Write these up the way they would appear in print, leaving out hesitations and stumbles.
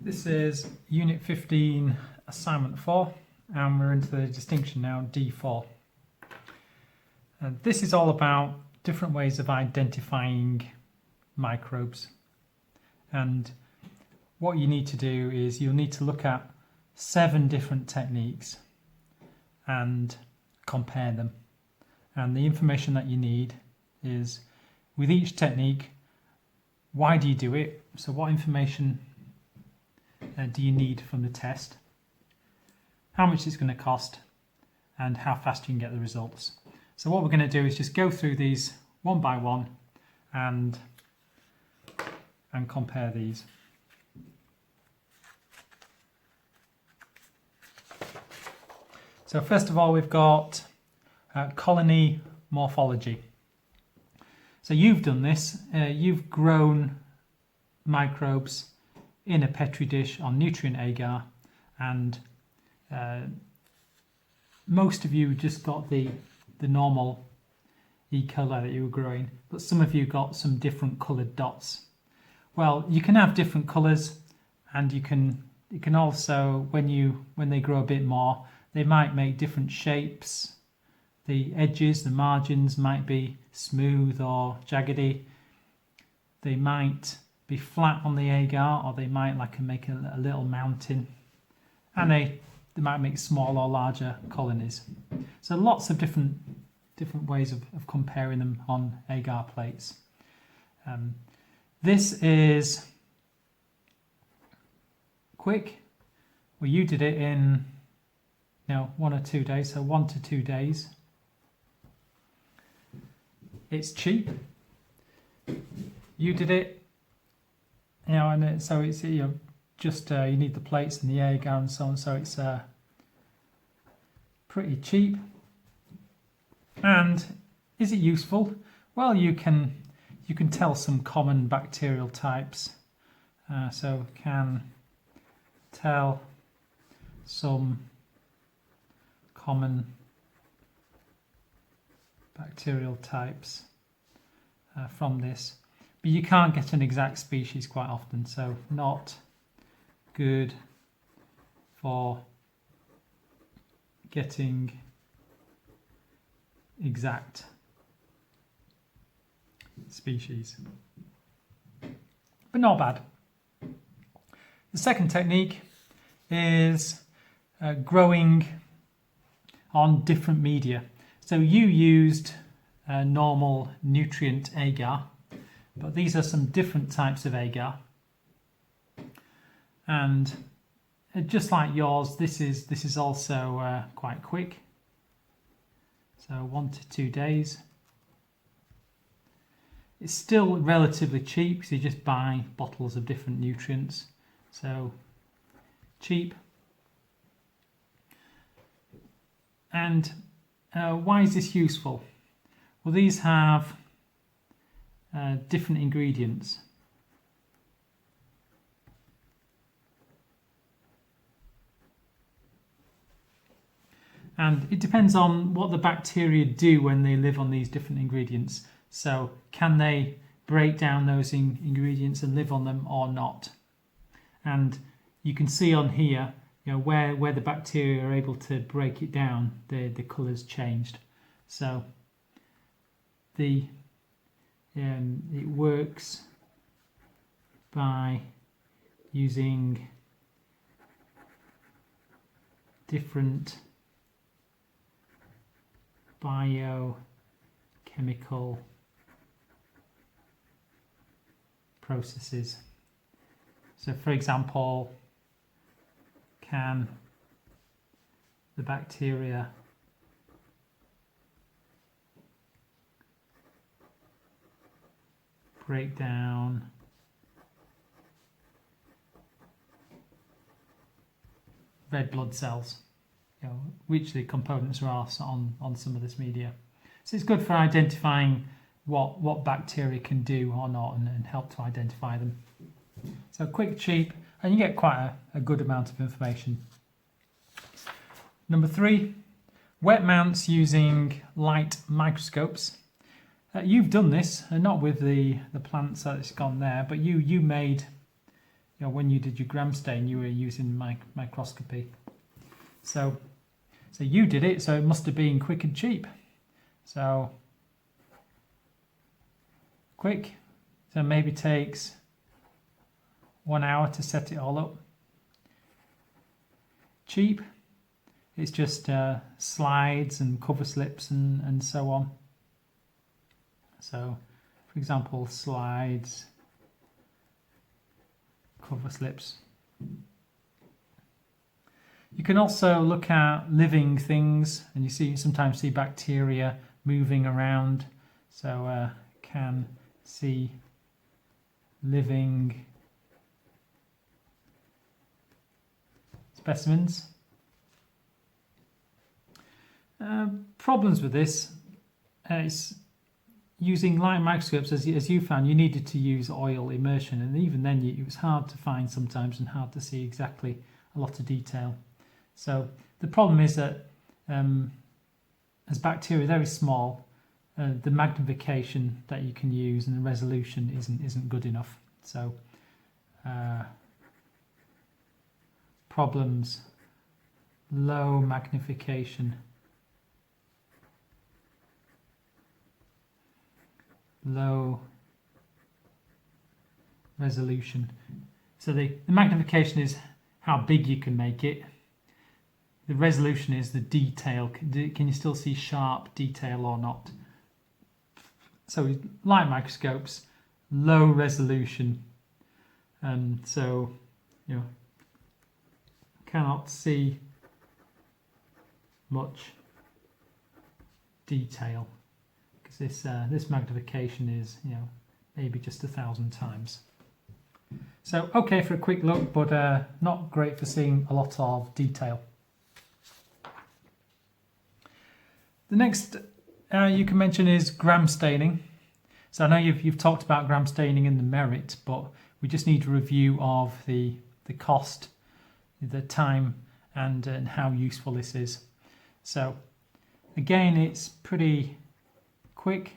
This is Unit 15, Assignment 4, and we're into the distinction now, D4. And this is all about different ways of identifying microbes. And what you need to do is you'll need to look at 7 different techniques and compare them. And the information that you need is, with each technique, why do you do it? So what information do you need from the test, how much it's going to cost, and how fast you can get the results. So what we're going to do is just go through these one by one and compare these. So first of all, we've got colony morphology. So you've done this, you've grown microbes in a petri dish on nutrient agar, and most of you just got the normal E. coli that you were growing, but some of you got some different coloured dots. Well, you can have different colours, and you can also, when they grow a bit more, they might make different shapes. The edges, the margins might be smooth or jaggedy. They might be flat on the agar, or they might make a little mountain, and they might make small or larger colonies. So lots of different ways of comparing them on agar plates. This is quick. Well, you did it in 1 or 2 days, so 1 to 2 days. It's cheap. You did it. So it's just you need the plates and the agar and so on. So it's pretty cheap. And is it useful? Well, you can tell some common bacterial types. So can tell some common bacterial types from this. But you can't get an exact species quite often, so not good for getting exact species. But not bad. The second technique is growing on different media. So you used normal nutrient agar, but these are some different types of agar, and just like yours, this is also quite quick. So 1 to 2 days. It's still relatively cheap because you just buy bottles of different nutrients. So cheap. And why is this useful? Well, these have different ingredients. And it depends on what the bacteria do when they live on these different ingredients. So can they break down those ingredients and live on them or not? And you can see on here, where the bacteria are able to break it down, the colours changed. So it works by using different biochemical processes. So for example, can the bacteria break down red blood cells, which the components are on some of this media. So it's good for identifying what bacteria can do or not, and help to identify them. So quick, cheap, and you get quite a good amount of information. Number 3, wet mounts using light microscopes. You've done this, not with the plants that's gone there, but you made when you did your gram stain, you were using microscopy. So you did it, so it must have been quick and cheap. So quick, so maybe takes 1 hour to set it all up. Cheap, it's just slides and cover slips and so on. So, for example, slides, cover slips. You can also look at living things, and you sometimes see bacteria moving around. So can see living specimens. Problems with this is using light microscopes, as you found, you needed to use oil immersion, and even then it was hard to find sometimes and hard to see exactly a lot of detail. So the problem is that as bacteria are very small, the magnification that you can use and the resolution isn't good enough. So problems: low magnification, low resolution. So the magnification is how big you can make it. The resolution is the detail. Can you still see sharp detail or not? So with light microscopes, low resolution, and so cannot see much detail, because this magnification is maybe just 1,000 times. So okay for a quick look, but not great for seeing a lot of detail. The next you can mention is gram staining. So I know you've talked about gram staining and the merit, but we just need a review of the cost, the time, and how useful this is. So again, it's pretty quick.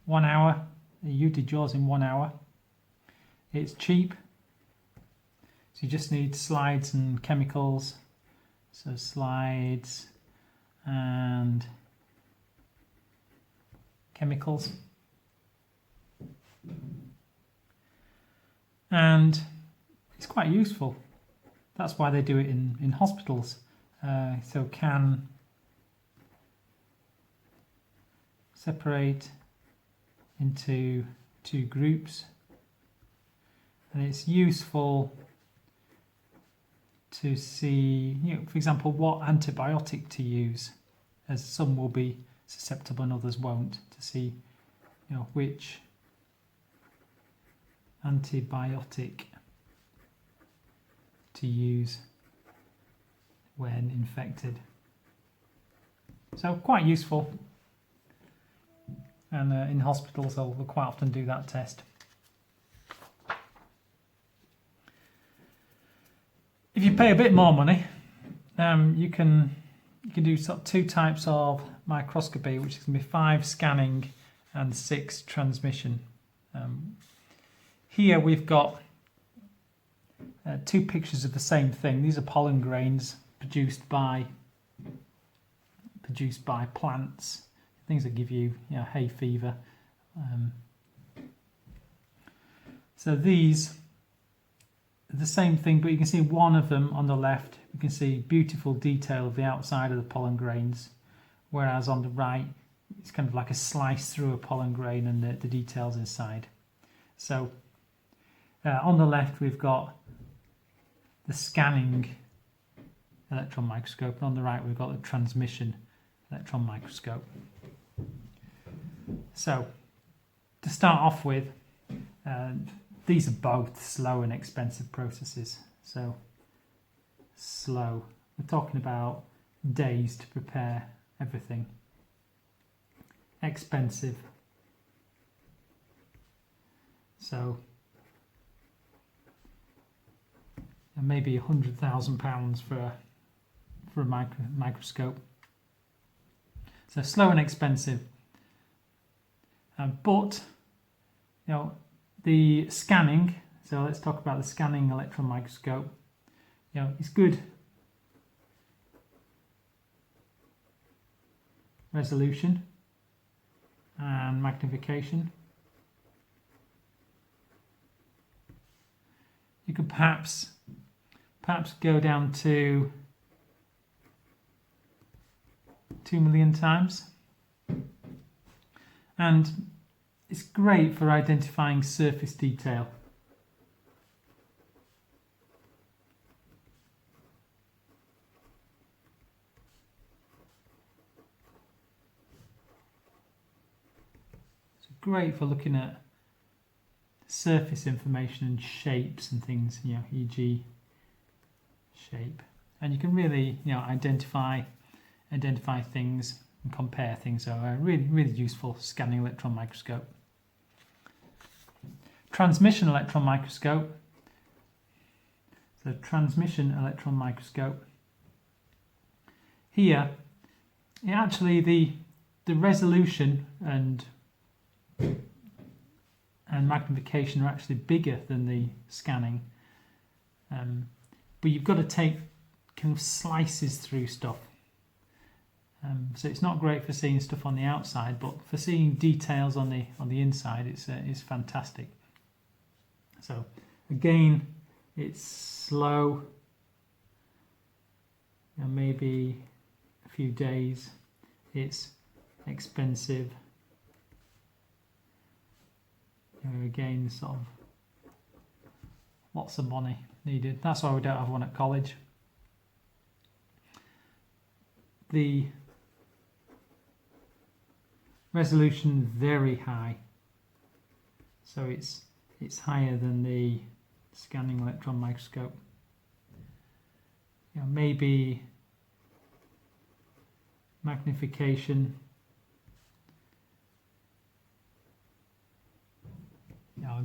1 hour. You did yours in 1 hour. It's cheap. So you just need slides and chemicals. So slides and chemicals. And it's quite useful. That's why they do it in hospitals. So can separate into 2 groups, and it's useful to see, for example, what antibiotic to use, as some will be susceptible and others won't, to see which antibiotic to use when infected. So quite useful, and in hospitals they'll quite often do that test. If you pay a bit more money, you can do sort of 2 types of microscopy, which is going to be 5 scanning and 6 transmission. Here we've got 2 pictures of the same thing. These are pollen grains produced by plants, things that give you hay fever. So these are the same thing, but you can see one of them on the left. You can see beautiful detail of the outside of the pollen grains, whereas on the right it's kind of like a slice through a pollen grain and the details inside. So on the left we've got the scanning electron microscope, and on the right we've got the transmission electron microscope. So to start off with, these are both slow and expensive processes. So slow, we're talking about days to prepare everything. Expensive, so maybe £100,000 for a microscope. So slow and expensive, but the scanning So let's talk about the scanning electron microscope. It's good resolution and magnification. You could perhaps go down to 2 million times, and it's great for identifying surface detail. It's great for looking at surface information and shapes and things, e.g. shape, and you can really identify things and compare things. So a really useful scanning electron microscope. Transmission electron microscope. So transmission electron microscope. Here, actually the resolution and magnification are actually bigger than the scanning, but you've got to take kind of slices through stuff. So it's not great for seeing stuff on the outside, but for seeing details on the inside, it's fantastic. So again, it's slow, maybe a few days. It's expensive. Again, sort of lots of money needed. That's why we don't have one at college. The resolution very high, so it's higher than the scanning electron microscope. Maybe magnification.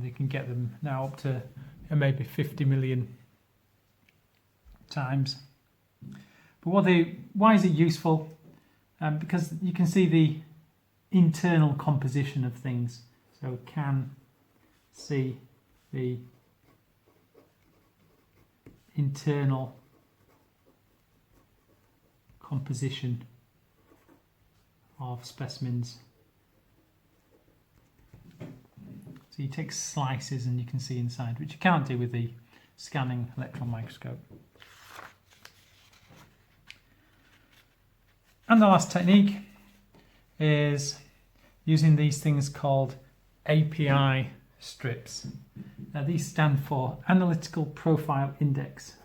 They can get them now up to maybe 50 million times. But why is it useful? Because you can see the internal composition of things. So can see the internal composition of specimens. So you take slices and you can see inside, which you can't do with the scanning electron microscope. And the last technique is using these things called API strips. Now these stand for Analytical Profile Index.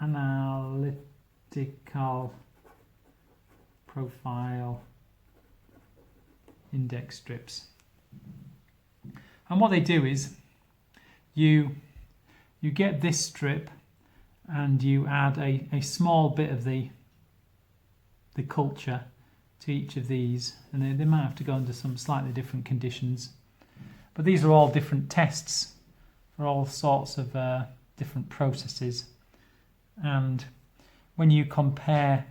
Analytical Profile Index strips. And what they do is you get this strip and you add a small bit of the culture to each of these, and they might have to go under some slightly different conditions, but these are all different tests for all sorts of different processes. And when you compare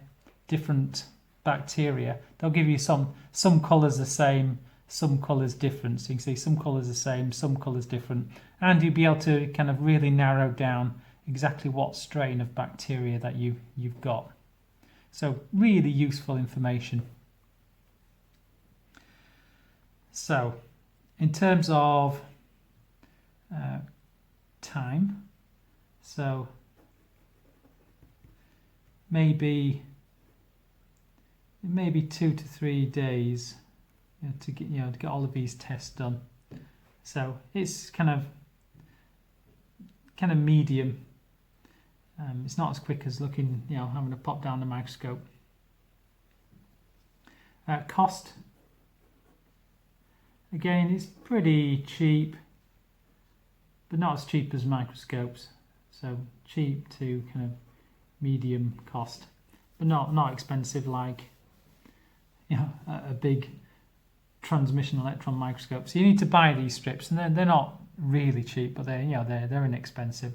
different bacteria, they'll give you some colours the same, some colours different. So you can see some colours the same, some colours different, and you'll be able to kind of really narrow down exactly what strain of bacteria that you've got. So really useful information. So in terms of time, so maybe 2 to 3 days to get all of these tests done. So it's kind of medium. It's not as quick as looking, having to pop down the microscope. Cost, again, it's pretty cheap, but not as cheap as microscopes. So cheap to kind of medium cost, but not expensive like a big transmission electron microscope. So you need to buy these strips, and they're not really cheap, but they're inexpensive.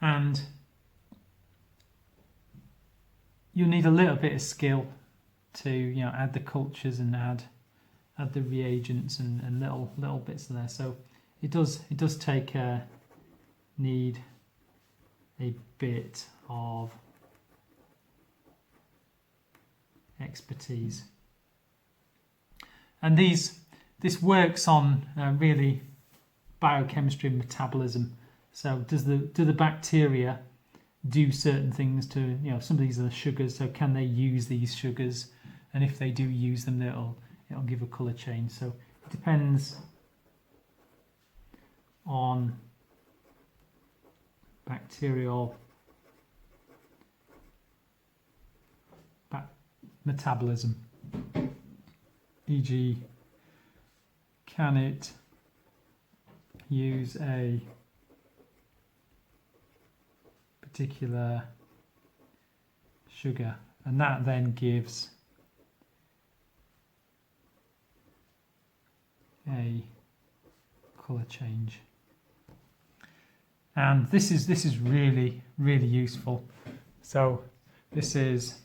And you need a little bit of skill to add the cultures and add add the reagents and little bits in there. So it does take need a bit of expertise. And this works on really biochemistry and metabolism. So do the bacteria do certain things to, some of these are the sugars, so can they use these sugars? And if they do use them, it'll give a colour change. So it depends on bacterial metabolism, e.g. can it use a particular sugar, and that then gives a colour change. And this is really useful. So this is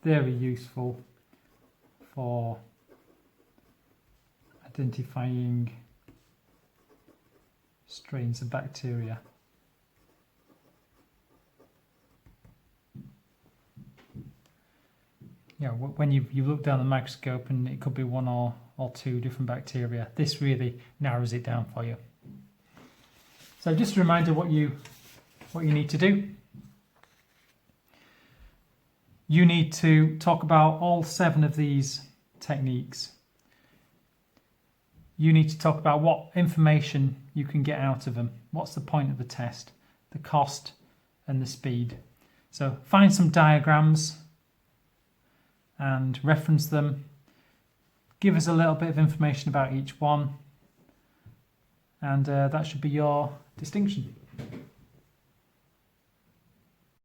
very useful for identifying strains of bacteria. When you look down the microscope and it could be one or two different bacteria, this really narrows it down for you. So just a reminder what you need to do. You need to talk about all 7 of these techniques. You need to talk about what information you can get out of them. What's the point of the test, the cost and the speed. So find some diagrams and reference them. Give us a little bit of information about each one, and that should be your distinction.